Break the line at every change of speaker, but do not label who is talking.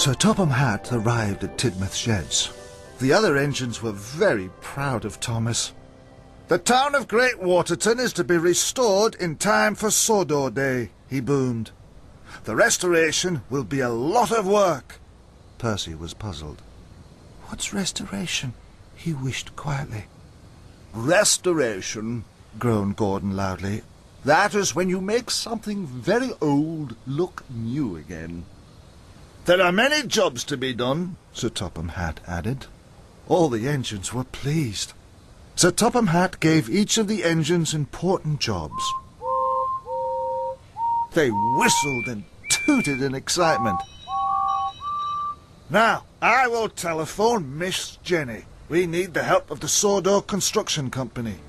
Sir Topham Hatt arrived at Tidmouth Sheds. The other engines were very proud of Thomas. "The town of Great Waterton is to be restored in time for Sodor Day," he boomed. "The restoration will be a lot of work." Percy was puzzled. "What's restoration?" he wished quietly. "Restoration," groaned Gordon loudly. "That is when you make something very old look new again." "There are many jobs to be done," Sir Topham Hatt added. All the engines were pleased. Sir Topham Hatt gave each of the engines important jobs. They whistled and tooted in excitement. "Now, I will telephone Miss Jenny. We need the help of the Sodor Construction Company."